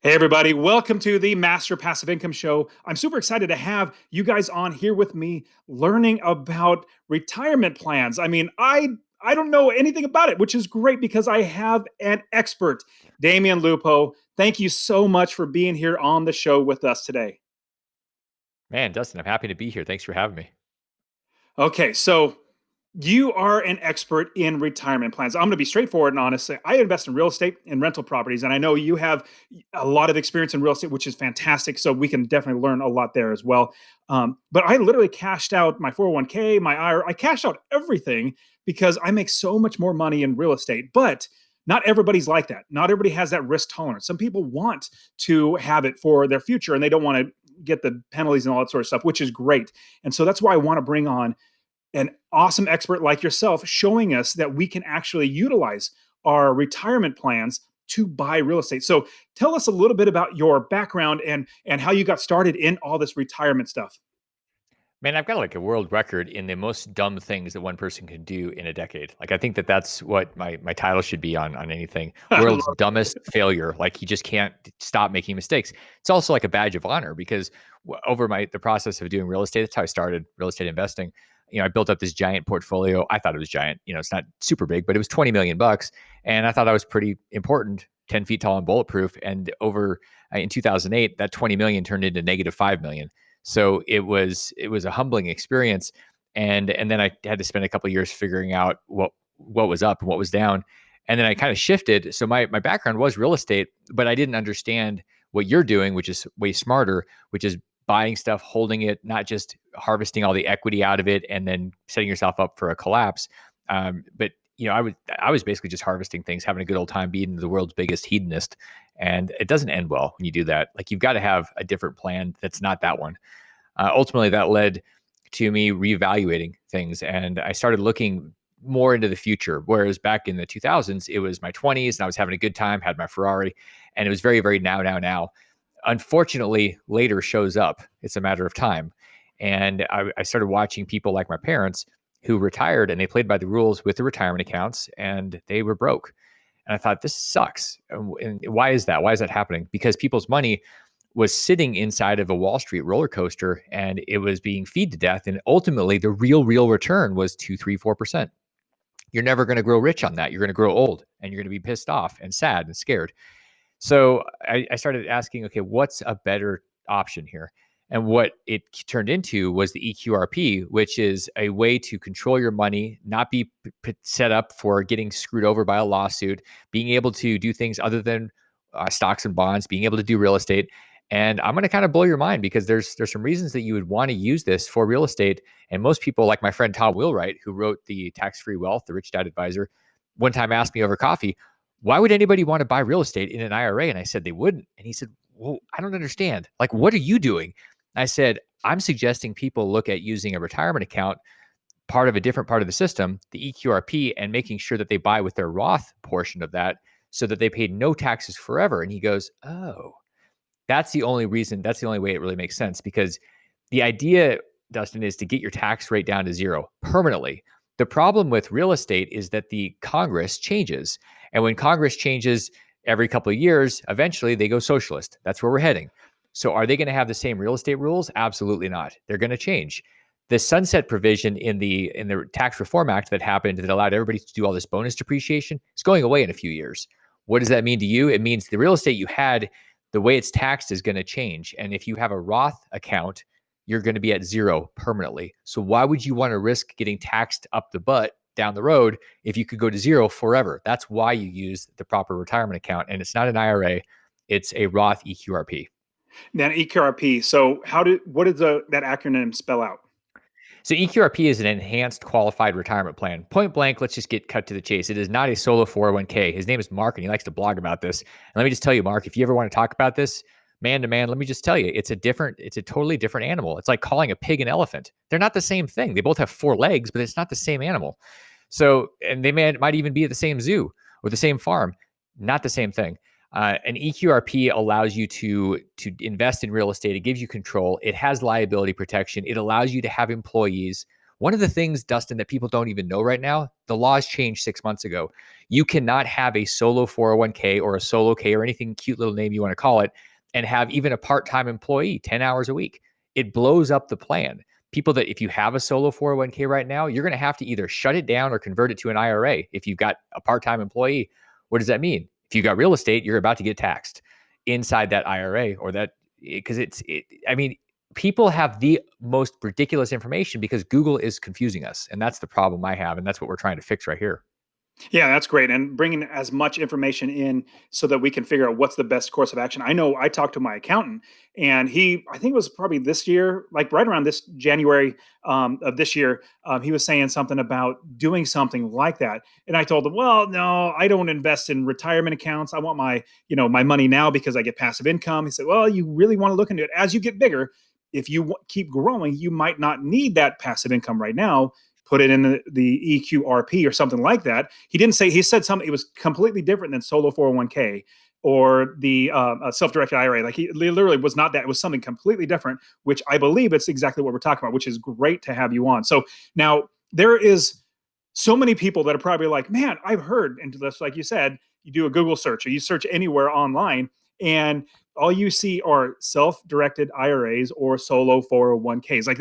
Hey, everybody. Welcome to the Master Passive Income Show. I'm super excited to have you guys on here with me learning about retirement plans. I don't know anything about it, which is great because I have an expert, Damion Lupo. Thank you so much for being here on the show with us today. Man, Dustin, I'm happy to be here. Thanks for having me. Okay, so you are an expert in retirement plans. I'm going to be straightforward and honest. I invest in real estate and rental properties, and I know you have a lot of experience in real estate, which is fantastic. So we can definitely learn a lot there as well. But I literally cashed out my 401k, my IRA. I cashed out everything because I make so much more money in real estate. But not everybody's like that. Not everybody has that risk tolerance. Some people want to have it for their future, and they don't want to get the penalties and all that sort of stuff, which is great. And so that's why I want to bring on an awesome expert like yourself showing us that we can actually utilize our retirement plans to buy real estate. So tell us a little bit about your background and how you got started in all this retirement stuff. Man, I've got like a world record in the most dumb things that one person could do in a decade. Like I think that that's what my title should be on anything. I World's love dumbest failure. Like he just can't stop making mistakes. It's also like a badge of honor because over the process of doing real estate, that's how I started real estate investing. I built up this giant portfolio. I thought it was giant. It's not super big, but it was 20 million bucks, and I thought I was pretty important, 10 feet tall and bulletproof. And over in 2008, that 20 million turned into negative 5 million. So it was a humbling experience, and then I had to spend a couple of years figuring out what was up and what was down, and then I kind of shifted. So my background was real estate, but I didn't understand what you're doing, which is way smarter, which is buying stuff, holding it, not just harvesting all the equity out of it and then setting yourself up for a collapse. But I was basically just harvesting things, having a good old time, being the world's biggest hedonist, and it doesn't end well when you do that. Like you've got to have a different plan that's not that one. Ultimately, that led to me reevaluating things, and I started looking more into the future. Whereas back in the 2000s, it was my 20s, and I was having a good time, had my Ferrari, and it was very, very now, now, now. Unfortunately, later shows up. It's a matter of time. And I started watching people like my parents who retired and they played by the rules with the retirement accounts and they were broke. And I thought, this sucks. And why is that? Why is that happening? Because people's money was sitting inside of a Wall Street roller coaster and it was being feed to death. And ultimately, the real return was 2, 3, 4%. You're never going to grow rich on that. You're going to grow old and you're going to be pissed off and sad and scared. So I started asking, okay, what's a better option here? And what it turned into was the EQRP, which is a way to control your money, not be set up for getting screwed over by a lawsuit, being able to do things other than stocks and bonds, being able to do real estate. And I'm going to kind of blow your mind because there's some reasons that you would want to use this for real estate. And most people, like my friend Tom Wheelwright, who wrote the Tax-Free Wealth, the Rich Dad Advisor, one time asked me over coffee, why would anybody want to buy real estate in an IRA? And I said, they wouldn't. And he said, well, I don't understand. Like, what are you doing? I said, I'm suggesting people look at using a retirement account, part of a different part of the system, the EQRP, and making sure that they buy with their Roth portion of that so that they paid no taxes forever. And he goes, oh, that's the only reason. That's the only way it really makes sense because the idea, Dustin, is to get your tax rate down to zero permanently. The problem with real estate is that the Congress changes. And when Congress changes every couple of years, eventually they go socialist. That's where we're heading. So are they going to have the same real estate rules? Absolutely not. They're going to change. The sunset provision in the Tax Reform Act that happened that allowed everybody to do all this bonus depreciation is going away in a few years. What does that mean to you? It means the real estate you had, the way it's taxed is going to change. And if you have a Roth account, you're going to be at zero permanently. So why would you want to risk getting taxed up the butt down the road if you could go to zero forever? That's why you use the proper retirement account. And it's not an IRA, it's a Roth EQRP. Now, EQRP. So what does that acronym spell out? So EQRP is an enhanced qualified retirement plan. Point blank, let's just get cut to the chase. It is not a solo 401k. His name is Mark, and he likes to blog about this. And let me just tell you, Mark, if you ever want to talk about this, man to man, let me just tell you, it's a totally different animal. It's like calling a pig an elephant. They're not the same thing. They both have 4 legs, but it's not the same animal. So, and they might even be at the same zoo or the same farm. Not the same thing. An EQRP allows you to invest in real estate. It gives you control. It has liability protection. It allows you to have employees. One of the things, Dustin, that people don't even know right now, the laws changed 6 months ago. You cannot have a solo 401k or a solo K or anything cute little name you want to call it and have even a part-time employee 10 hours a week. It blows up the plan. People that if you have a solo 401k right now, you're going to have to either shut it down or convert it to an IRA. If you've got a part-time employee, what does that mean? If you got real estate, you're about to get taxed inside that IRA or that, because I mean, people have the most ridiculous information because Google is confusing us. And that's the problem I have. And that's what we're trying to fix right here. Yeah, that's great. And bringing as much information in so that we can figure out what's the best course of action. I know I talked to my accountant, and I think it was probably this year, like right around this January of this year, he was saying something about doing something like that. And I told him, well, no, I don't invest in retirement accounts. I want my money now because I get passive income. He said, well, you really want to look into it as you get bigger. If you keep growing, you might not need that passive income right now. Put it in the EQRP or something like that. He didn't say, he said something, it was completely different than solo 401k or the self-directed IRA. Like he literally was not that. It was something completely different, which I believe it's exactly what we're talking about, which is great to have you on. So now there is so many people that are probably like, man, I've heard, and just like you said, you do a Google search or you search anywhere online, and all you see are self-directed IRAs or solo 401ks.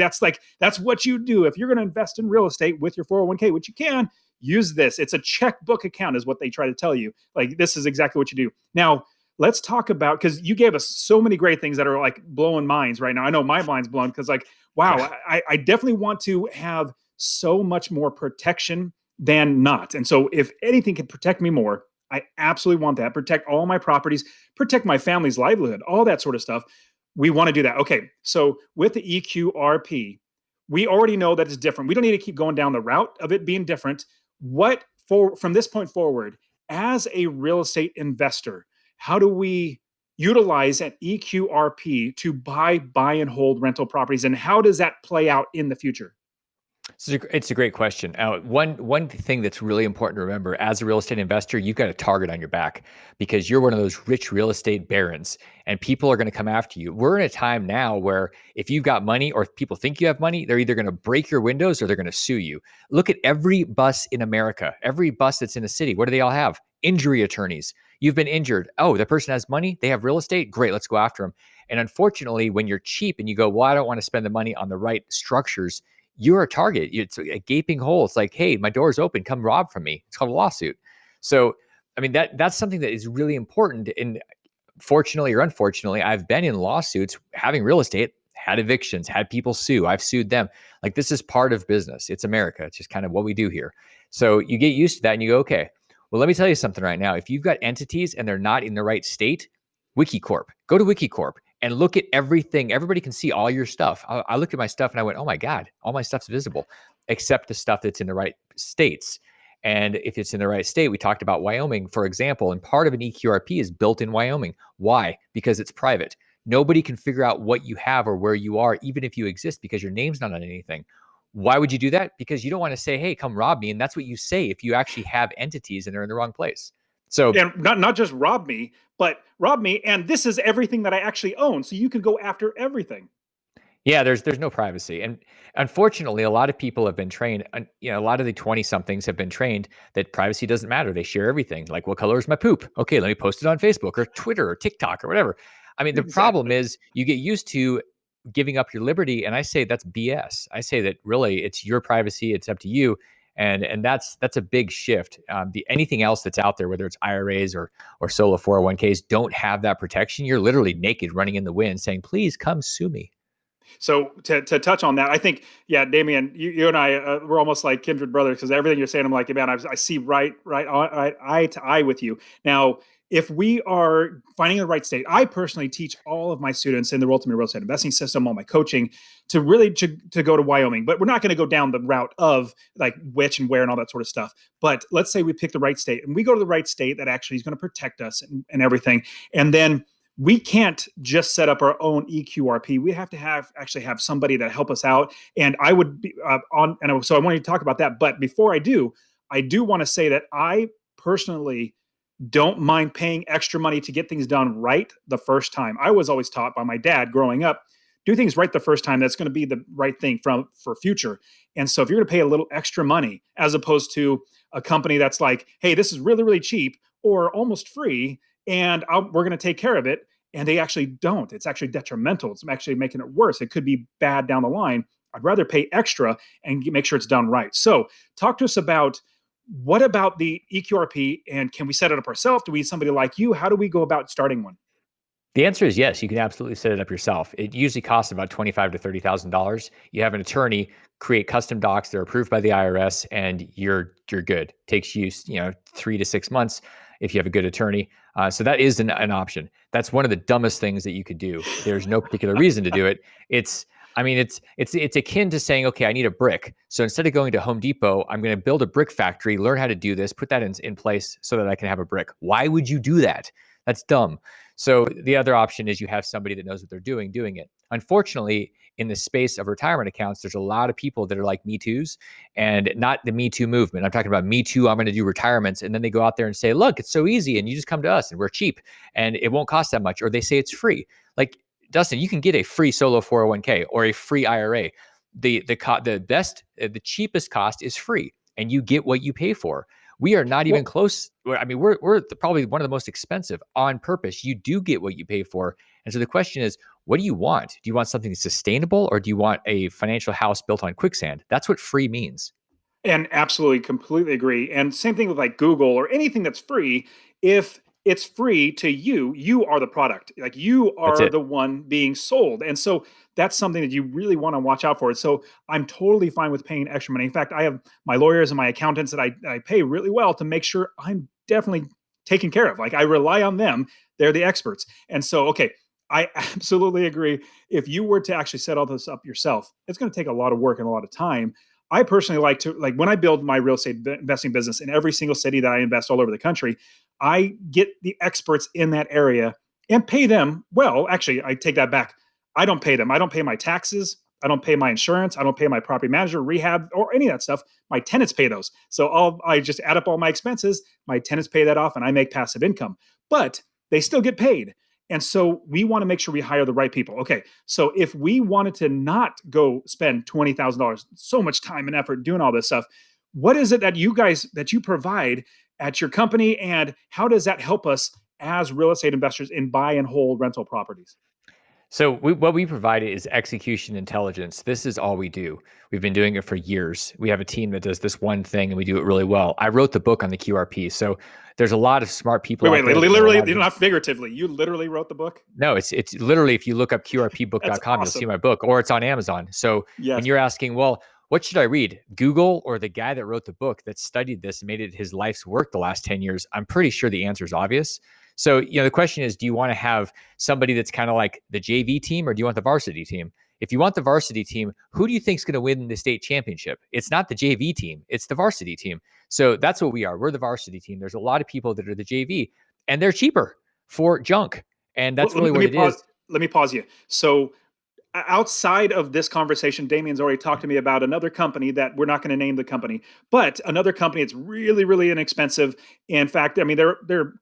That's what you do if you're going to invest in real estate with your 401k, which you can use this. It's a checkbook account, is what they try to tell you. Like this is exactly what you do. Now, let's talk about, because you gave us so many great things that are like blowing minds right now. I know my mind's blown because like, wow, I definitely want to have so much more protection than not. And so if anything can protect me more, I absolutely want that. Protect all my properties, protect my family's livelihood, all that sort of stuff. We want to do that. Okay, so with the EQRP, we already know that it's different. We don't need to keep going down the route of it being different. From this point forward, as a real estate investor, how do we utilize an EQRP to buy and hold rental properties, and how does that play out in the future? So it's a great question. One thing that's really important to remember as a real estate investor, you've got a target on your back because you're one of those rich real estate barons, and people are going to come after you. We're in a time now where if you've got money or if people think you have money, they're either going to break your windows or they're going to sue you. Look at every bus in America, every bus that's in a city. What do they all have? Injury attorneys. You've been injured. Oh, the person has money. They have real estate. Great. Let's go after them. And unfortunately, when you're cheap and you go, well, I don't want to spend the money on the right structures, you're a target. It's a gaping hole. It's like, hey, my door's open. Come rob from me. It's called a lawsuit. So, I mean, that's something that is really important. And fortunately or unfortunately, I've been in lawsuits having real estate, had evictions, had people sue. I've sued them. Like this is part of business. It's America. It's just kind of what we do here. So you get used to that and you go, okay, well, let me tell you something right now. If you've got entities and they're not in the right state, Wikicorp, go to Wikicorp and look at everything. Everybody can see all your stuff. I looked at my stuff and I went, oh my God, all my stuff's visible, except the stuff that's in the right states. And if it's in the right state, we talked about Wyoming, for example, and part of an EQRP is built in Wyoming. Why? Because it's private. Nobody can figure out what you have or where you are, even if you exist, because your name's not on anything. Why would you do that? Because you don't want to say, hey, come rob me. And that's what you say if you actually have entities and they're in the wrong place. So, And not just rob me, but rob me, and this is everything that I actually own. So you can go after everything. yeah, there's no privacy. And unfortunately, a lot of people have been trained, a lot of the 20 somethings have been trained that privacy doesn't matter. They share everything. Like, what color is my poop? Okay, let me post it on Facebook or Twitter or TikTok or whatever. I mean, the problem Exactly. is you get used to giving up your liberty, and I say that's BS. I say that really it's your privacy, it's up to you. And that's a big shift. Anything else that's out there, whether it's IRAs or solo 401ks, don't have that protection. You're literally naked running in the wind saying, please come sue me. So to touch on that, I think, yeah, Damion, you and I, we're almost like kindred brothers, because everything you're saying, I'm like, man, I see right eye to eye with you. Now, if we are finding the right state, I personally teach all of my students in the Ultimate Real Estate Investing System, all my coaching, to really to go to Wyoming. But we're not going to go down the route of like which and where and all that sort of stuff. But let's say we pick the right state and we go to the right state that actually is going to protect us and everything. And then we can't just set up our own EQRP. We have to actually have somebody that help us out. And I would be so I want to talk about that. But before I do want to say that I personally don't mind paying extra money to get things done right the first time. I was always taught by my dad growing up do things right the first time, that's going to be the right thing for future. And so if you're going to pay a little extra money as opposed to a company that's like, hey, this is really, really cheap or almost free, and we're going to take care of it, and they actually don't. It's actually detrimental. It's actually making it worse. It could be bad down the line. I'd rather pay extra and make sure it's done right. So talk to us about, what about the EQRP, and can we set it up ourselves? Do we need somebody like you? How do we go about starting one? The answer is yes. You can absolutely set it up yourself. It usually costs about $25,000 to $30,000. You have an attorney create custom docs; they're approved by the IRS, and you're good. Takes you 3 to 6 months if you have a good attorney. So that is an option. That's one of the dumbest things that you could do. There's no particular reason to do it. It's akin to saying, okay, I need a brick. So instead of going to Home Depot, I'm going to build a brick factory, learn how to do this, put that in place so that I can have a brick. Why would you do that? That's dumb. So the other option is you have somebody that knows what they're doing it. Unfortunately, in the space of retirement accounts, there's a lot of people that are like Me Too's, and not the Me Too movement. I'm talking about Me Too, I'm going to do retirements. And then they go out there and say, look, it's so easy. And you just come to us and we're cheap and it won't cost that much. Or they say it's free. Like, Dustin, you can get a free solo 401k or a free IRA. The cheapest cost is free, and you get what you pay for. We are not even Well, close. I mean, we're probably one of the most expensive on purpose. You do get what you pay for. And so the question is, what do you want? Do you want something sustainable, or do you want a financial house built on quicksand? That's what free means. and absolutely, completely agree. And same thing with like Google or anything that's free. If it's free to you, you are the product. Like, you That's are it. the one being sold. And so that's something that you really want to watch out for. So I'm totally fine with paying extra money. In fact, I have my lawyers and my accountants that I pay really well to make sure I'm definitely taken care of. Like, I rely on them. They're the experts. And so, okay, I absolutely agree. If you were to actually set all this up yourself, it's going to take a lot of work and a lot of time. I personally like to, like, when I build my real estate investing business in every single city that I invest all over the country, I get the experts in that area and pay them well. Actually, I take that back. I don't pay them. I don't pay my taxes. I don't pay my insurance. I don't pay my property manager, rehab, or any of that stuff. My tenants pay those. So I just add up all my expenses. My tenants pay that off, and I make passive income. But they still get paid. And so we want to make sure we hire the right people. Okay, so if we wanted to not go spend $20,000, so much time and effort doing all this stuff, what is it that you provide at your company, and how does that help us as real estate investors in buy and hold rental properties? So what we provide is execution intelligence. This is all we do. We've been doing it for years. We have a team that does this one thing, and we do it really well. I wrote the book on the QRP. So there's a lot of smart people Wait, out wait, there that know a literally, lot of. not figuratively. You literally wrote the book? No, it's literally, if you look up That's qrpbook.com, you'll see awesome. my book, or it's on Amazon. So when Yes. you're asking, well, what should I read? Google or the guy that wrote the book that studied this and made it his life's work the last 10 years? I'm pretty sure the answer is obvious. So, the question is, do you want to have somebody that's kind of like the JV team, or do you want the varsity team? If you want the varsity team, who do you think is going to win the state championship? It's not the JV team, it's the varsity team. So that's what we are. We're the varsity team. There's a lot of people that are the JV, and they're cheaper for junk. And Well, that's really let what me it pause. is. Let me pause you. So outside of this conversation, Damien's already talked to me about another company that we're not going to name the company, but another company that's really, really inexpensive. In fact, I mean, they're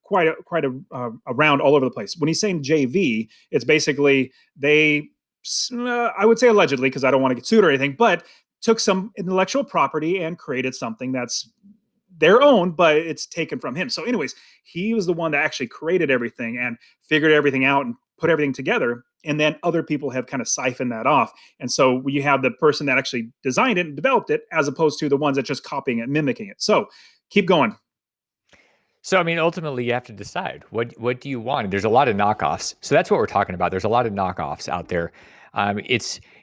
around all over the place. When he's saying JV, it's basically I would say allegedly, because I don't want to get sued or anything, but took some intellectual property and created something that's their own, but it's taken from him. So, anyways, he was the one that actually created everything and figured everything out and put everything together. And then other people have kind of siphoned that off. And so you have the person that actually designed it and developed it, as opposed to the ones that just copying it, mimicking it. So keep going. So I mean, ultimately, you have to decide what do you want. There's a lot of knockoffs, so that's what we're talking about. There's a lot of knockoffs out there.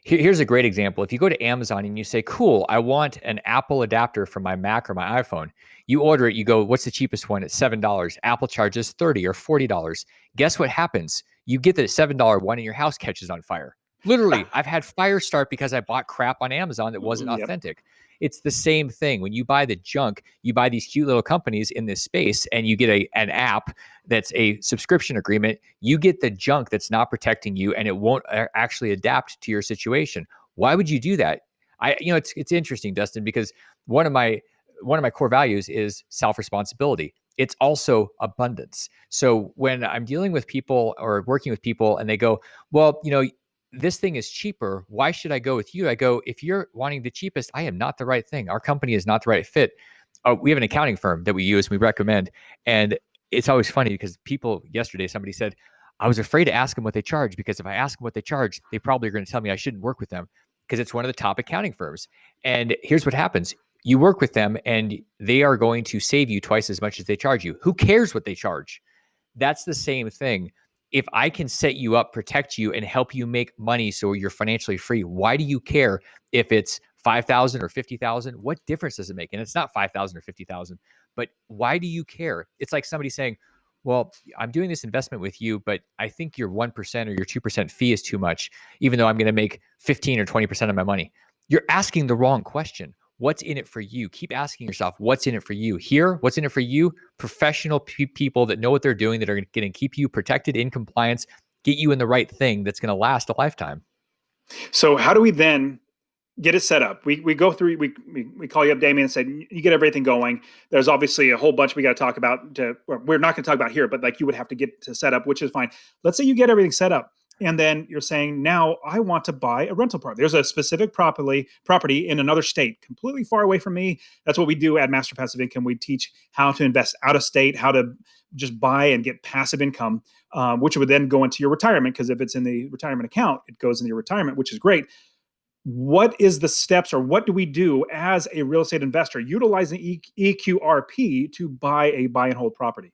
Here's a great example. If you go to Amazon and you say, "Cool, I want an Apple adapter for my Mac or my iPhone," you order it. You go, "What's the cheapest one?" It's $7. Apple charges $30 or $40. Guess what happens? You get the $7 one, and your house catches on fire. Literally, I've had fire start because I bought crap on Amazon that wasn't Yep. authentic. It's the same thing. When you buy the junk, you buy these cute little companies in this space, and you get an app that's a subscription agreement. You get the junk that's not protecting you, and it won't actually adapt to your situation. Why would you do that? It's interesting, Dustin, because one of my core values is self-responsibility. It's also abundance. So when I'm dealing with people or working with people and they go, well, this thing is cheaper. Why should I go with you? I go, if you're wanting the cheapest, I am not the right thing. Our company is not the right fit. We have an accounting firm that we use, we recommend. And it's always funny because people, yesterday, somebody said, I was afraid to ask them what they charge because if I ask them what they charge, they probably are going to tell me I shouldn't work with them because it's one of the top accounting firms. And here's what happens. You work with them and they are going to save you twice as much as they charge you. Who cares what they charge? That's the same thing. If I can set you up, protect you, and help you make money so you're financially free, why do you care if it's 5,000 or 50,000? What difference does it make? And it's not 5,000 or 50,000, but why do you care? It's like somebody saying, well, I'm doing this investment with you, but I think your 1% or your 2% fee is too much, even though I'm going to make 15 or 20% of my money. You're asking the wrong question. What's in it for you? Keep asking yourself, what's in it for you? Here, what's in it for you? Professional people that know what they're doing, that are going to keep you protected, in compliance, get you in the right thing that's going to last a lifetime. So how do we then get it set up? We go through, we call you up, Damion, and say, you get everything going. There's obviously a whole bunch we got to talk about. We're not going to talk about here, but like you would have to get to set up, which is fine. Let's say you get everything set up. And then you're saying, now I want to buy a rental property. There's a specific property in another state, completely far away from me. That's what we do at Master Passive Income. We teach how to invest out of state, how to just buy and get passive income, which would then go into your retirement. Because if it's in the retirement account, it goes into your retirement, which is great. What is the steps, or what do we do as a real estate investor utilizing EQRP to buy a buy and hold property?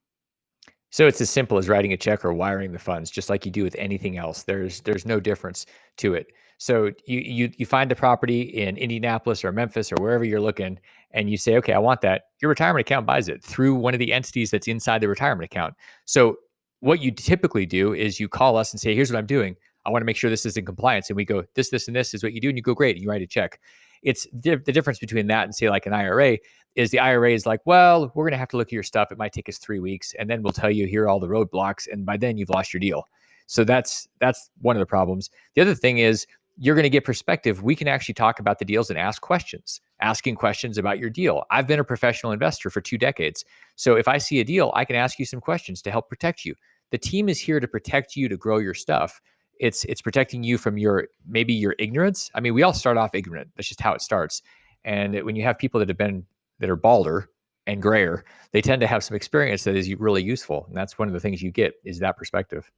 So it's as simple as writing a check or wiring the funds, just like you do with anything else. There's no difference to it. So you find a property in Indianapolis or Memphis or wherever you're looking, and you say, okay, I want that. Your retirement account buys it through one of the entities that's inside the retirement account. So what you typically do is you call us and say, here's what I'm doing. I want to make sure this is in compliance. And we go, this, and this is what you do. And you go, great. And you write a check. It's the difference between that and say like an IRA is the IRA is like, well, we're going to have to look at your stuff. It might take us 3 weeks. And then we'll tell you, here are all the roadblocks. And by then you've lost your deal. So that's one of the problems. The other thing is you're going to get perspective. We can actually talk about the deals and ask questions, asking questions about your deal. I've been a professional investor for 2 decades. So if I see a deal, I can ask you some questions to help protect you. The team is here to protect you, to grow your stuff. It's protecting you from maybe your ignorance. I mean, we all start off ignorant. That's just how it starts. And when you have people that are balder and grayer, they tend to have some experience that is really useful. And that's one of the things you get, is that perspective.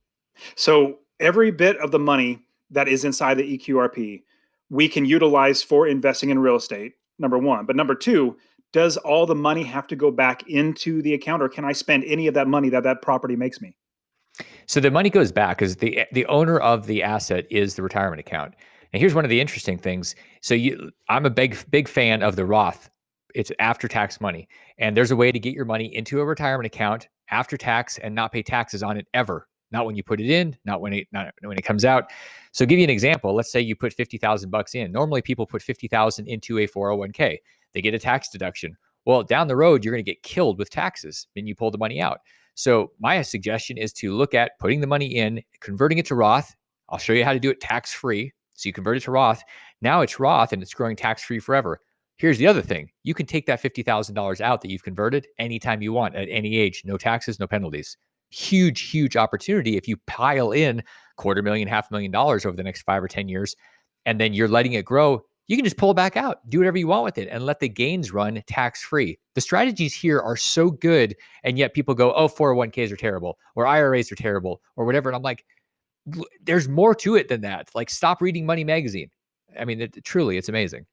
So every bit of the money that is inside the EQRP, we can utilize for investing in real estate, number one. But number two, does all the money have to go back into the account, or can I spend any of that money that property makes me? So the money goes back because the owner of the asset is the retirement account. And here's one of the interesting things. So I'm a big fan of the Roth. It's after tax money, and there's a way to get your money into a retirement account after tax and not pay taxes on it ever. Not when you put it in, not when it comes out. So, give you an example. Let's say you put $50,000 in. Normally, people put $50,000 into a 401k. They get a tax deduction. Well, down the road, you're going to get killed with taxes when you pull the money out. So, my suggestion is to look at putting the money in, converting it to Roth. I'll show you how to do it tax free. So, you convert it to Roth. Now it's Roth and it's growing tax free forever. Here's the other thing. You can take that $50,000 out that you've converted anytime you want at any age. No taxes, no penalties. Huge opportunity if you pile in $250,000, $500,000 over the next 5 or 10 years, and then you're letting it grow. You can just pull it back out, do whatever you want with it, and let the gains run tax-free. The strategies here are so good, and yet people go, oh, 401ks are terrible, or IRAs are terrible, or whatever. And I'm like, there's more to it than that. Like, stop reading Money Magazine. I mean, truly, it's amazing.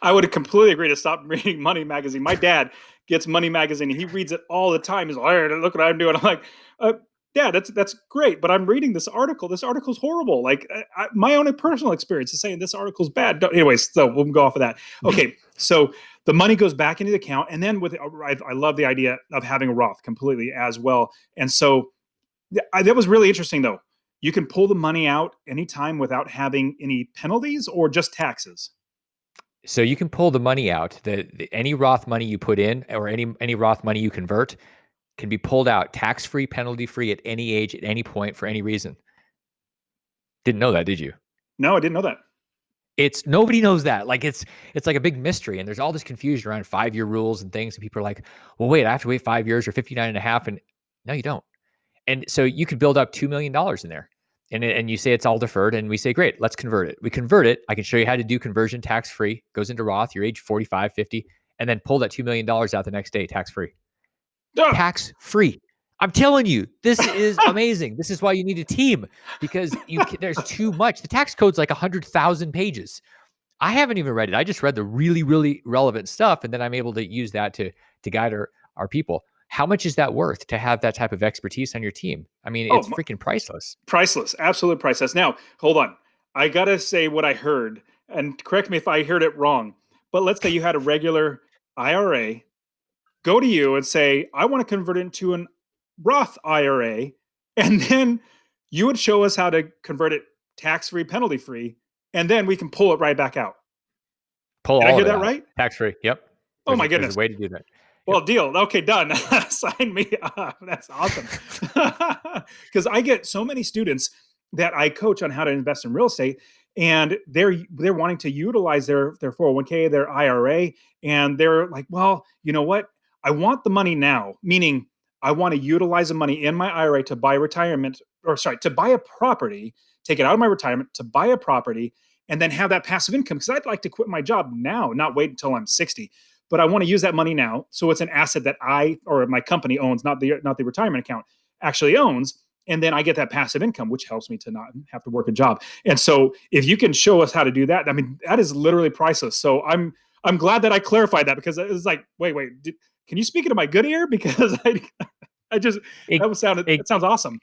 I would completely agree to stop reading Money Magazine. My dad gets Money Magazine and he reads it all the time. He's like, "Hey, look what I'm doing." I'm like, Dad, that's great, but I'm reading this article. This article's horrible. Like my own personal experience is saying this article's bad. Anyways, so we'll go off of that. Okay, so the money goes back into the account, and then I love the idea of having a Roth completely as well. And so that was really interesting, though. You can pull the money out anytime without having any penalties or just taxes. So you can pull the money out. Any Roth money you put in, or any Roth money you convert, can be pulled out tax-free, penalty-free at any age, at any point, for any reason. Didn't know that, did you? No, I didn't know that. Nobody knows that. Like it's like a big mystery, and there's all this confusion around 5-year rules and things. And people are like, well, wait, I have to wait 5 years or 59 and a half. And no, you don't. And so you could build up $2 million in there. And you say it's all deferred, and we say, great, let's convert it. We convert it. I can show you how to do conversion tax free. Goes into Roth. You're age 45, 50, and then pull that $2 million out the next day tax free. Ah! Tax free. I'm telling you, this is amazing. This is why you need a team, because there's too much. The tax code's like 100,000 pages. I haven't even read it. I just read the really, really relevant stuff, and then I'm able to use that to guide our people. How much is that worth to have that type of expertise on your team? I mean, it's Oh, freaking priceless. priceless, absolute priceless. Now, hold on. I gotta say what I heard, and correct me if I heard it wrong. But let's say you had a regular IRA go to you and say, "I want to convert it into an Roth IRA," and then you would show us how to convert it tax free, penalty free, and then we can pull it right back out. Pull Did I all hear of it that out. right? Tax free. Yep. Oh my There's a goodness. way to do that. Well, Yep. deal. Okay, done. Sign me up. That's awesome. Because I get so many students that I coach on how to invest in real estate, and they're wanting to utilize their 401k, their IRA, and they're like, well, you know what? I want the money now, meaning I want to utilize the money in my IRA to buy retirement, or sorry, to buy a property, take it out of my retirement to buy a property, and then have that passive income. Because I'd like to quit my job now, not wait until I'm 60, but I want to use that money now. So it's an asset that I or my company owns, not the retirement account actually owns. And then I get that passive income, which helps me to not have to work a job. And so if you can show us how to do that, I mean, that is literally priceless. So I'm glad that I clarified that, because it was like, wait, can you speak into my good ear? Because I just It, it it, sounds awesome.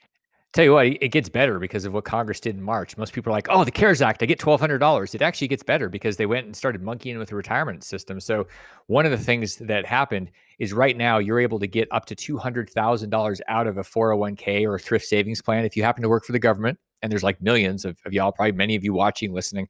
Tell you what, it gets better because of what Congress did in March. Most people are like, oh, the CARES Act, I get $1,200. It actually gets better because they went and started monkeying with the retirement system. So one of the things that happened is right now you're able to get up to $200,000 out of a 401k or a thrift savings plan if you happen to work for the government. And there's like millions of y'all, probably many of you watching, listening.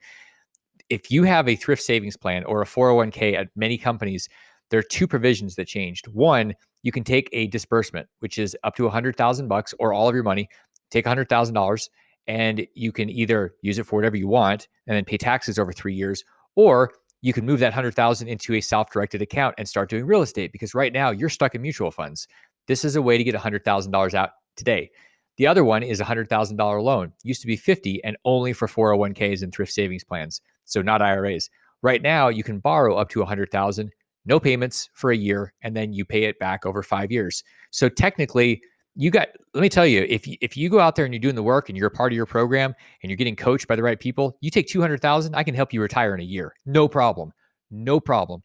If you have a thrift savings plan or a 401k at many companies, there are two provisions that changed. One, you can take a disbursement, which is up to $100,000 or all of your money, take $100,000, and you can either use it for whatever you want and then pay taxes over 3 years, or you can move that 100,000 into a self-directed account and start doing real estate, because right now you're stuck in mutual funds. This is a way to get $100,000 out today. The other one is a $100,000 loan. Used to be 50 and only for 401ks and thrift savings plans, so not IRAs. Right now, you can borrow up to 100,000, no payments for a year, and then you pay it back over 5 years. So technically, let me tell you, if you go out there and you're doing the work and you're a part of your program and you're getting coached by the right people, you take 200,000, I can help you retire in a year. No problem. No problem.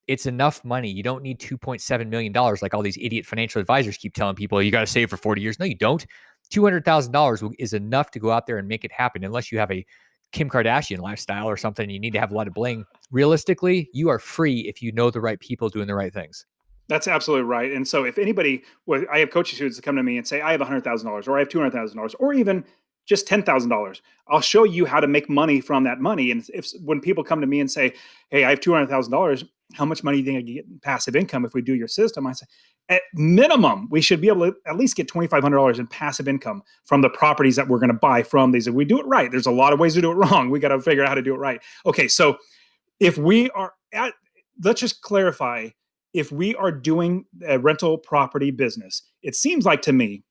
It's enough money. You don't need $2.7 million like all these idiot financial advisors keep telling people you got to save for 40 years. No, you don't. $200,000 is enough to go out there and make it happen, unless you have a Kim Kardashian lifestyle or something. You need to have a lot of bling. Realistically, you are free if you know the right people doing the right things. That's absolutely right. And so, if anybody, well, I have coaching students that come to me and say, I have $100,000, or I have $200,000, or even just $10,000. I'll show you how to make money from that money. And if when people come to me and say, hey, I have $200,000, how much money do you think I can get in passive income if we do your system? I say, at minimum, we should be able to at least get $2,500 in passive income from the properties that we're going to buy from these. If we do it right, there's a lot of ways to do it wrong. We got to figure out how to do it right. Okay, so if we are at, let's just clarify, if we are doing a rental property business, it seems like to me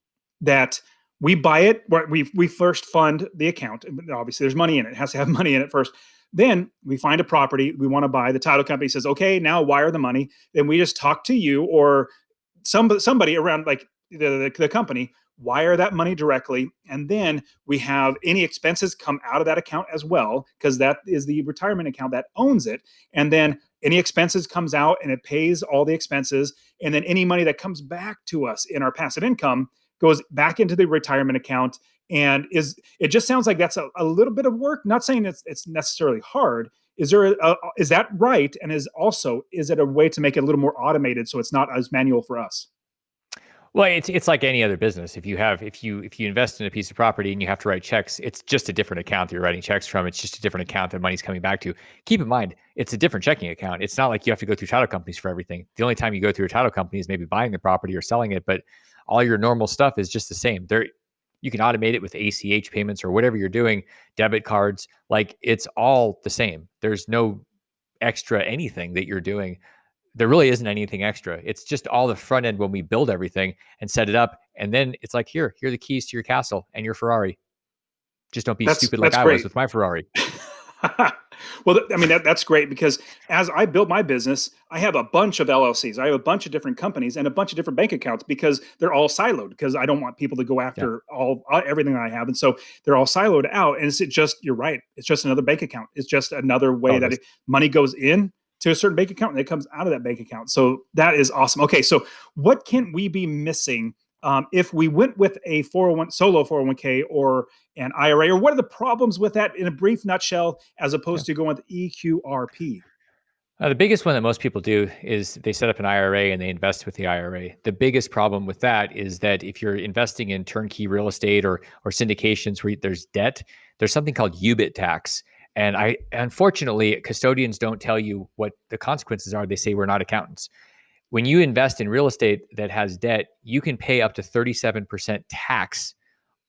that we buy it, we first fund the account. Obviously, there's money in it. It has to have money in it first. Then we find a property we want to buy. The title company says, okay, now wire the money. Then we just talk to you or somebody around, like the company, wire that money directly. And then we have any expenses come out of that account as well, because that is the retirement account that owns it. And then any expenses comes out and it pays all the expenses. And then any money that comes back to us in our passive income goes back into the retirement account. And it just sounds like that's a little bit of work. Not saying it's necessarily hard. Is that right? And is it a way to make it a little more automated so it's not as manual for us? Well, it's like any other business. If you invest in a piece of property and you have to write checks, it's just a different account that you're writing checks from. It's just a different account that money's coming back to. Keep in mind, it's a different checking account. It's not like you have to go through title companies for everything. The only time you go through a title company is maybe buying the property or selling it, but all your normal stuff is just the same. You can automate it with ACH payments or whatever you're doing, debit cards. Like, it's all the same. There's no extra anything that you're doing. There really isn't anything extra. It's just all the front end when we build everything and set it up. And then it's like, here are the keys to your castle and your Ferrari. Just don't be That's stupid like that's I was great. with my Ferrari. Well, I mean that's great because as I build my business, I have a bunch of LLCs. I have a bunch of different companies and a bunch of different bank accounts because they're all siloed. Because I don't want people to go Yeah, after all everything that I have, and so they're all siloed out. And it's just you're right. It's just another bank account. It's just another way all it that is. money goes in to a certain bank account and it comes out of that bank account. So that is awesome. Okay, so what can we be missing if we went with a 401 solo 401k or an IRA, or what are the problems with that in a brief nutshell, as Yeah. opposed to going with EQRP? The biggest one that most people do is they set up an IRA and they invest with the IRA. The biggest problem with that is that if you're investing in turnkey real estate or syndications where there's debt, there's something called UBIT tax. And I unfortunately custodians don't tell you what the consequences are. They say we're not accountants. When you invest in real estate that has debt, you can pay up to 37% tax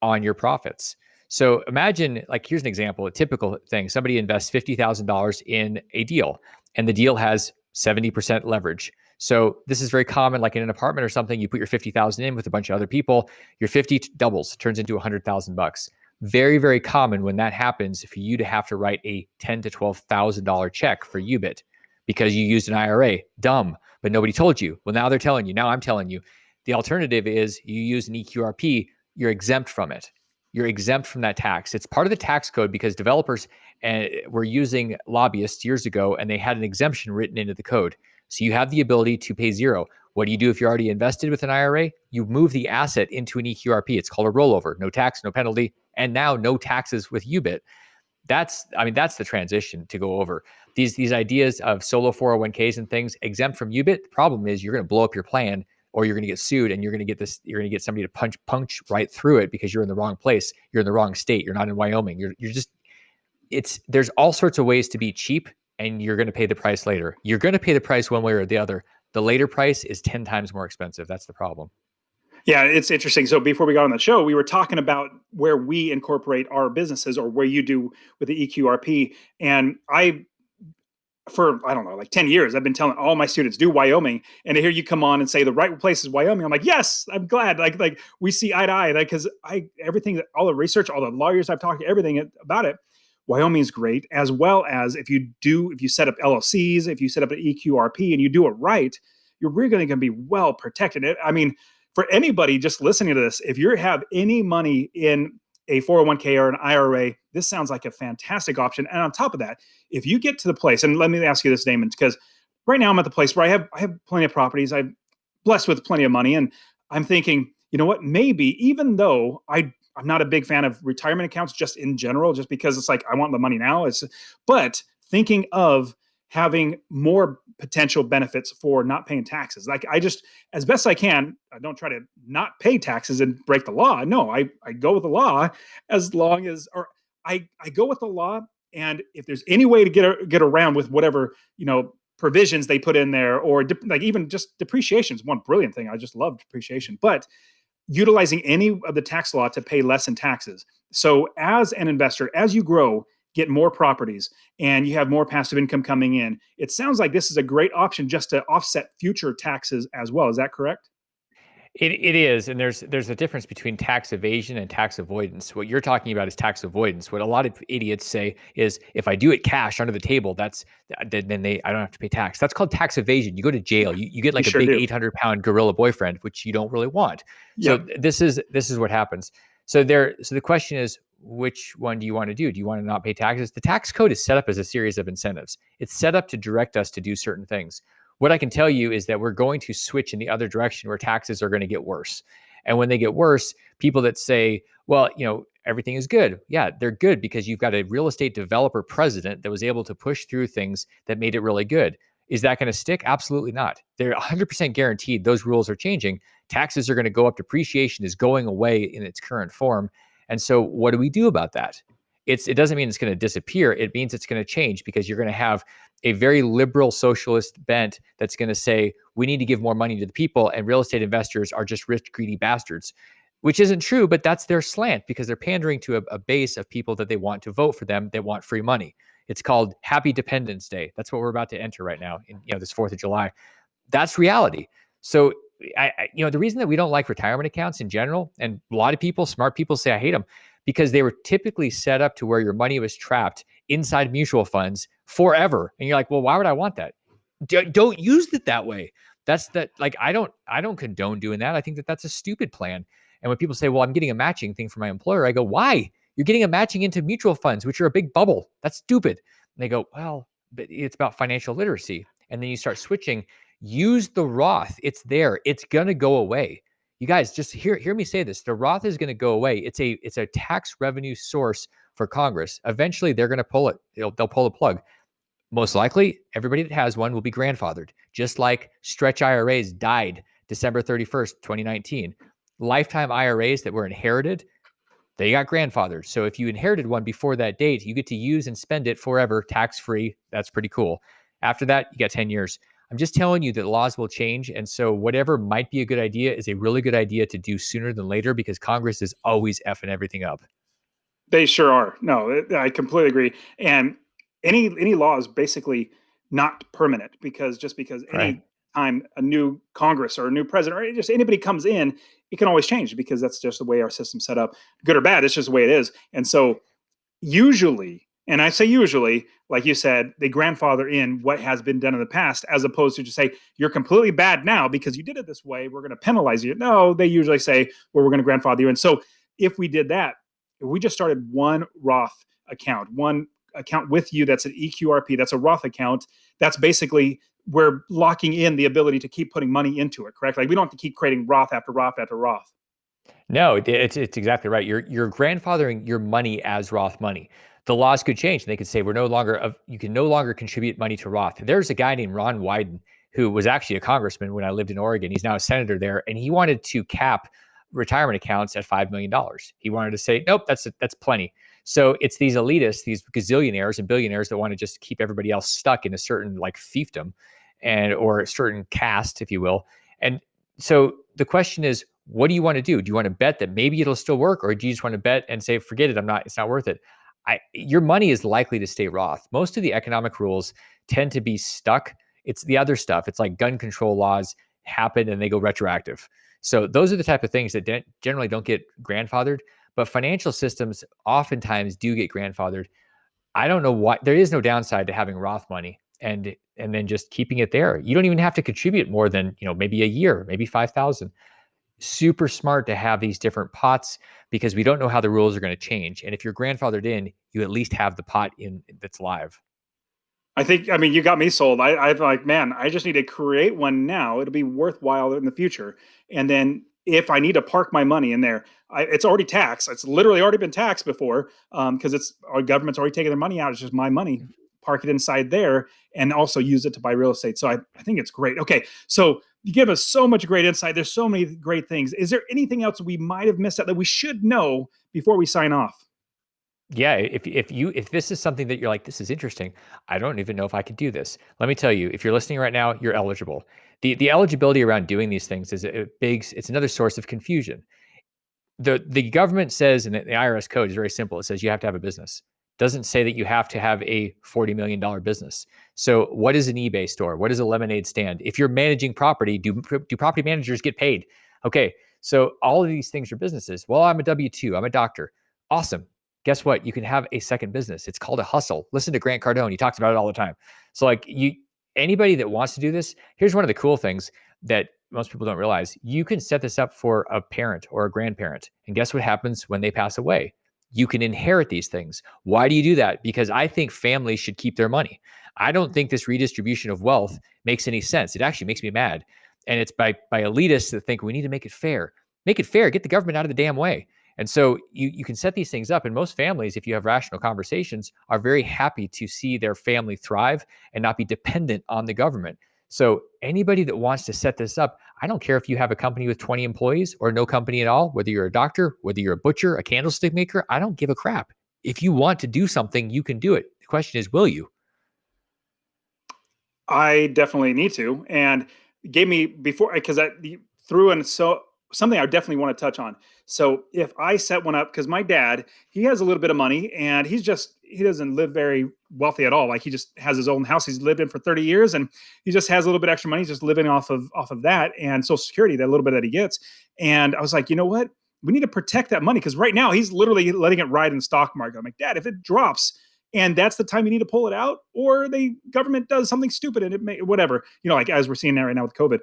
on your profits. So imagine, like, here's an example, a typical thing. Somebody invests $50,000 in a deal, and the deal has 70% leverage. So this is very common, like in an apartment or something. You put your 50,000 in with a bunch of other people, your 50 doubles, turns into $100,000. Very, very common when that happens for you to have to write a $10,000 to $12,000 check for UBIT because you used an IRA. Dumb, but nobody told you. Well, now they're telling you. Now I'm telling you. The alternative is you use an EQRP, you're exempt from it. You're exempt from that tax. It's part of the tax code because developers were using lobbyists years ago and they had an exemption written into the code. So you have the ability to pay zero. What do you do if you're already invested with an IRA? You move the asset into an EQRP. It's called a rollover. No tax, no penalty, and now no taxes with UBIT. That's the transition to go over. These ideas of solo 401ks and things exempt from UBIT. The problem is you're going to blow up your plan or you're going to get sued and you're going to get somebody to punch right through it because you're in the wrong place. You're in the wrong state. You're not in Wyoming. You're just, there's all sorts of ways to be cheap and you're going to pay the price later. You're going to pay the price one way or the other. The later price is 10 times more expensive. That's the problem. Yeah, it's interesting. So before we got on the show, we were talking about where we incorporate our businesses or where you do with the EQRP. And for I don't know, like 10 years, I've been telling all my students do Wyoming. And to hear you come on and say the right place is Wyoming, I'm like, yes, I'm glad. Like we see eye to eye. Like, because everything, all the research, all the lawyers I've talked to, everything about it, Wyoming is great. As well as if you set up LLCs, if you set up an EQRP and you do it right, you're really going to be well protected. I mean, for anybody just listening to this, if you have any money in a 401k or an IRA, this sounds like a fantastic option. And on top of that, if you get to the place, and let me ask you this, Damon, because right now I'm at the place where I have plenty of properties. I'm blessed with plenty of money, and I'm thinking, you know what? Maybe even though I'm not a big fan of retirement accounts just in general, just because it's like I want the money now. But thinking of having more potential benefits for not paying taxes. Like I just, as best I can, I don't try to not pay taxes and break the law. No, I go with the law as long as, or I go with the law. And if there's any way to get around with whatever, provisions they put in there, or like even just depreciation is one brilliant thing. I just love depreciation, but utilizing any of the tax law to pay less in taxes. So as an investor, as you grow, get more properties and you have more passive income coming in, it sounds like this is a great option just to offset future taxes as well. Is that correct? It is, and there's a difference between tax evasion and tax avoidance. What you're talking about is tax avoidance. What a lot of idiots say is, if I do it cash under the table, then I don't have to pay tax. That's called tax evasion. You go to jail. You get You like a sure big do. 800-pound gorilla boyfriend, which you don't really want. So Yep. this is what happens. So the question is, which one do you want to do? Do you want to not pay taxes? The tax code is set up as a series of incentives. It's set up to direct us to do certain things. What I can tell you is that we're going to switch in the other direction where taxes are going to get worse. And when they get worse, people that say, well, everything is good. Yeah, they're good because you've got a real estate developer president that was able to push through things that made it really good. Is that going to stick? Absolutely not. They're 100% guaranteed those rules are changing. Taxes are going to go up. Depreciation is going away in its current form. And so what do we do about that? It doesn't mean it's going to disappear. It means it's going to change because you're going to have a very liberal socialist bent that's going to say we need to give more money to the people and real estate investors are just rich, greedy bastards, which isn't true, but that's their slant because they're pandering to a base of people that they want to vote for them. They want free money. It's called Happy Dependence Day. That's what we're about to enter right now in this 4th of July. That's reality. So the reason that we don't like retirement accounts in general, and a lot of people, smart people say I hate them, because they were typically set up to where your money was trapped inside mutual funds forever. And you're like, well, why would I want that? Don't use it that way. That's that. Like, I don't condone doing that. I think that that's a stupid plan. And when people say, well, I'm getting a matching thing from my employer, I go, why? You're getting a matching into mutual funds, which are a big bubble. That's stupid. And they go, well, but it's about financial literacy. And then you start switching. Use the Roth. It's there. It's gonna go away. You guys, just hear me say this. The Roth is going to go away. It's a tax revenue source for Congress. Eventually, they're going to pull it. They'll pull the plug. Most likely, everybody that has one will be grandfathered, just like stretch IRAs died December 31st, 2019. Lifetime IRAs that were inherited, they got grandfathered. So if you inherited one before that date, you get to use and spend it forever, tax-free. That's pretty cool. After that, you got 10 years. I'm just telling you that laws will change. And so whatever might be a good idea is a really good idea to do sooner than later, because Congress is always effing everything up. They sure are. No, I completely agree. And any law is basically not permanent, because just because Right. any time a new Congress or a new president or just anybody comes in, it can always change, because that's just the way our system's set up. Good or bad, it's just the way it is. And so usually, and I say usually, like you said, they grandfather in what has been done in the past, as opposed to just say, you're completely bad now because you did it this way, we're going to penalize you. No, they usually say, well, we're going to grandfather you. And so if we did that, if we just started one Roth account, one account with you that's an EQRP, that's a Roth account, that's basically, we're locking in the ability to keep putting money into it, correct? Like, we don't have to keep creating Roth after Roth after Roth. No, it's exactly right. You're grandfathering your money as Roth money. The laws could change, and they could say we're no longer you can no longer contribute money to Roth. There's a guy named Ron Wyden who was actually a congressman when I lived in Oregon. He's now a senator there, and he wanted to cap retirement accounts at $5 million. He wanted to say, nope, that's plenty. So it's these elitists, these gazillionaires and billionaires that want to just keep everybody else stuck in a certain like fiefdom and or a certain caste, if you will. And so the question is, what do you want to do? Do you want to bet that maybe it'll still work, or do you just want to bet and say, forget it, it's not worth it? Your money is likely to stay Roth. Most of the economic rules tend to be stuck. It's the other stuff. It's like gun control laws happen and they go retroactive. So those are the type of things that generally don't get grandfathered, but financial systems oftentimes do get grandfathered. I don't know why. There is no downside to having Roth money and then just keeping it there. You don't even have to contribute more than, maybe a year, maybe 5,000. Super smart to have these different pots, because we don't know how the rules are going to change. And if you're grandfathered in, you at least have the pot in that's live. I mean, you got me sold. I'm like, man, I just need to create one now. It'll be worthwhile in the future. And then if I need to park my money in there, it's already taxed. It's literally already been taxed before, because it's our government's already taken their money out. It's just my money. Park it inside there and also use it to buy real estate. So I think it's great. Okay, so you give us so much great insight. There's so many great things. Is there anything else we might have missed out that we should know before we sign off? Yeah, if this is something that you're like, this is interesting, I don't even know if I could do this. Let me tell you, if you're listening right now, you're eligible. The eligibility around doing these things is it's another source of confusion. The government says, and the IRS code is very simple. It says you have to have a business. Doesn't say that you have to have a $40 million business. So what is an eBay store? What is a lemonade stand? If you're managing property, do property managers get paid? Okay, so all of these things are businesses. Well, I'm a W-2, I'm a doctor. Awesome. Guess what? You can have a second business. It's called a hustle. Listen to Grant Cardone. He talks about it all the time. So like anybody that wants to do this, here's one of the cool things that most people don't realize. You can set this up for a parent or a grandparent. And guess what happens when they pass away? You can inherit these things. Why do you do that? Because I think families should keep their money. I don't think this redistribution of wealth makes any sense. It actually makes me mad. And it's by elitists that think we need to make it fair. Make it fair. Get the government out of the damn way. And so you can set these things up. And most families, if you have rational conversations, are very happy to see their family thrive and not be dependent on the government. So anybody that wants to set this up, I don't care if you have a company with 20 employees or no company at all, whether you're a doctor, whether you're a butcher, a candlestick maker, I don't give a crap. If you want to do something, you can do it. The question is, will you? I definitely need to, and gave me before, because I threw in so something I definitely want to touch on. So if I set one up, because my dad, he has a little bit of money, and he doesn't live very wealthy at all. Like, he just has his own house he's lived in for 30 years, and he just has a little bit extra money. He's just living off of that and Social Security, that little bit that he gets. And I was like, you know what? we need to protect that money, because right now he's literally letting it ride in the stock market. I'm like, Dad, if it drops and that's the time you need to pull it out, or the government does something stupid and it may, whatever, like as we're seeing that right now with COVID,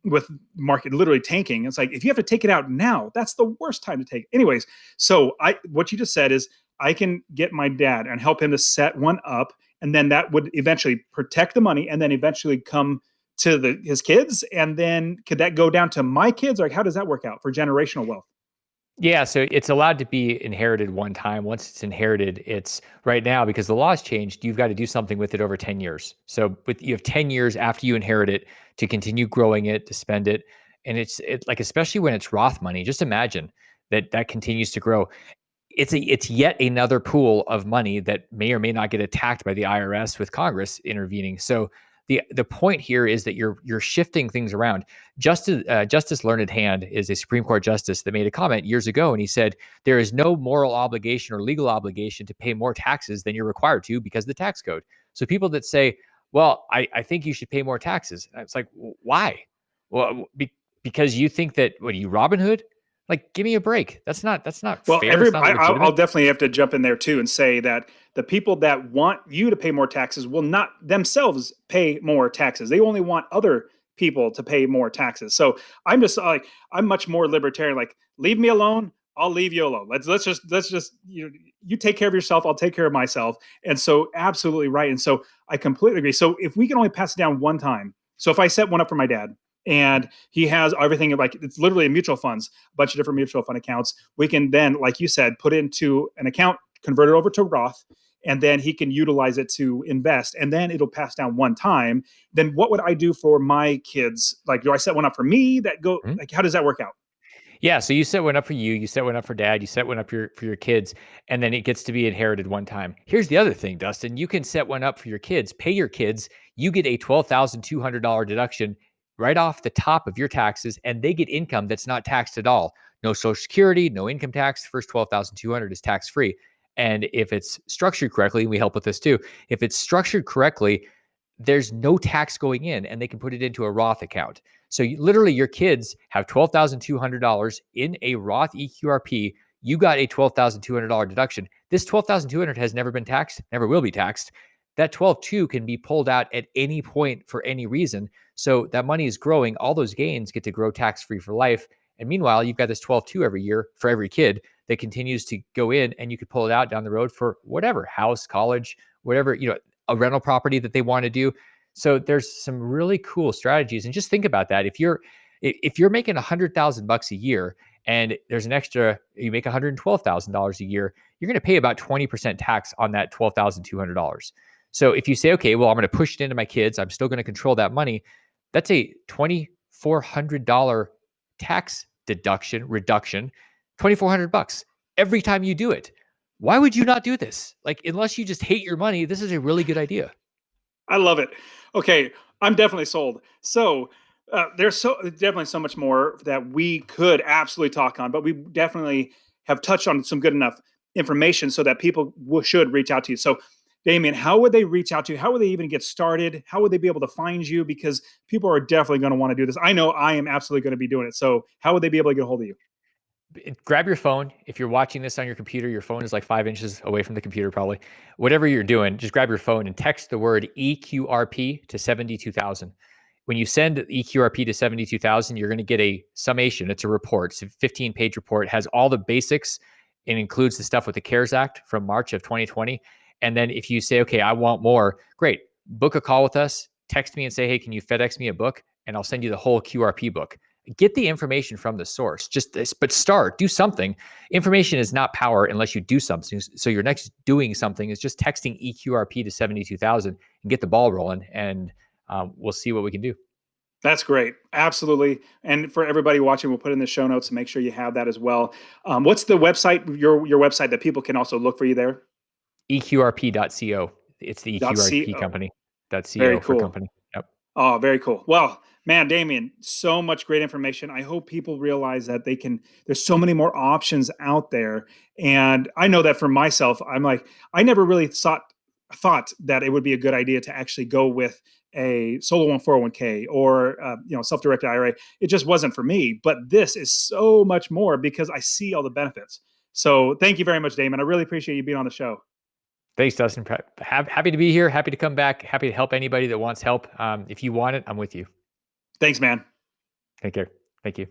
with market literally tanking. It's like, if you have to take it out now, that's the worst time to take it. Anyways, so what you just said is I can get my dad and help him to set one up, and then that would eventually protect the money and then eventually come to his kids. And then could that go down to my kids? Like, how does that work out for generational wealth? Yeah, so it's allowed to be inherited one time. Once it's inherited, it's right now, because the law's changed, you've got to do something with it over 10 years. So you have 10 years after you inherit it to continue growing it, to spend it. And it's like, especially when it's Roth money, just imagine that continues to grow. It's yet another pool of money that may or may not get attacked by the IRS with Congress intervening. So the point here is that you're shifting things around. Justice Learned Hand is a Supreme Court justice that made a comment years ago, and he said there is no moral obligation or legal obligation to pay more taxes than you're required to because of the tax code. So people that say, "Well, I think you should pay more taxes," it's like, why? Well, because you think that, what are you, Robin Hood? Like, give me a break. That's not Well, fair. It's not I'll legitimate. definitely have to jump in there too and say that the people that want you to pay more taxes will not themselves pay more taxes. They only want other people to pay more taxes. So I'm just like, I'm much more libertarian. Like, leave me alone. I'll leave you alone. Let's just you take care of yourself. I'll take care of myself. And so, absolutely right. And so I completely agree. So if we can only pass it down one time, so if I set one up for my dad and he has everything, like it's literally mutual funds, a bunch of different mutual fund accounts, we can then, like you said, put into an account, convert it over to Roth, and then he can utilize it to invest, and then it'll pass down one time. Then what would I do for my kids? Like, do I set one up for me that go, Mhm. like, how does that work out? Yeah, so you set one up for you set one up for dad, you set one up for your kids, and then it gets to be inherited one time. Here's the other thing, Dustin, you can set one up for your kids, pay your kids, you get a $12,200 deduction right off the top of your taxes, and they get income that's not taxed at all. No Social Security, no income tax. The first 12,200 is tax free. And if it's structured correctly, we help with this too. If it's structured correctly, there's no tax going in, and they can put it into a Roth account. So literally, your kids have $12,200 in a Roth EQRP. You got a $12,200 deduction. This $12,200 has never been taxed, never will be taxed. That 12,200 can be pulled out at any point for any reason. So that money is growing. All those gains get to grow tax free for life. And meanwhile, you've got this 12,200 every year for every kid that continues to go in, and you could pull it out down the road for whatever, house, college, whatever, a rental property that they want to do. So there's some really cool strategies. And just think about that. If you're making 100,000 bucks a year, and there's an extra, you make $112,000 a year, you're going to pay about 20% tax on that $12,200. So if you say, okay, well, I'm going to push it into my kids, I'm still going to control that money. That's a $2,400 tax reduction, 2,400 bucks every time you do it. Why would you not do this? Like, unless you just hate your money, this is a really good idea. I love it. Okay, I'm definitely sold. So there's definitely so much more that we could absolutely talk on, but we definitely have touched on some good enough information so that people should reach out to you. So, Damion, how would they reach out to you? How would they even get started? How would they be able to find you? Because people are definitely going to want to do this. I know I am absolutely going to be doing it. So, how would they be able to get a hold of you? Grab your phone. If you're watching this on your computer, your phone is like 5 inches away from the computer, probably. Whatever you're doing, just grab your phone and text the word EQRP to 72,000. When you send EQRP to 72,000, you're going to get a summation. It's a report. It's a 15-page report. It has all the basics. It includes the stuff with the CARES Act from March of 2020. And then if you say, okay, I want more, great. Book a call with us. Text me and say, hey, can you FedEx me a book? And I'll send you the whole QRP book. Get the information from the source. But start, do something. Information is not power unless you do something. So your next doing something is just texting EQRP to 72,000 and get the ball rolling, and we'll see what we can do. That's great. Absolutely. And for everybody watching, we'll put in the show notes to make sure you have that as well. What's the website, your website, that people can also look for you there? EQRP.co. It's the EQRP .co. company. Very .co for cool. company. Yep. Oh, very cool. Well, man, Damion, so much great information. I hope people realize that there's so many more options out there. And I know that for myself, I'm like, I never really thought that it would be a good idea to actually go with a solo 401k or self-directed IRA. It just wasn't for me. But this is so much more because I see all the benefits. So thank you very much, Damon. I really appreciate you being on the show. Thanks, Dustin. Happy to be here. Happy to come back. Happy to help anybody that wants help. If you want it, I'm with you. Thanks, man. Take care. Thank you.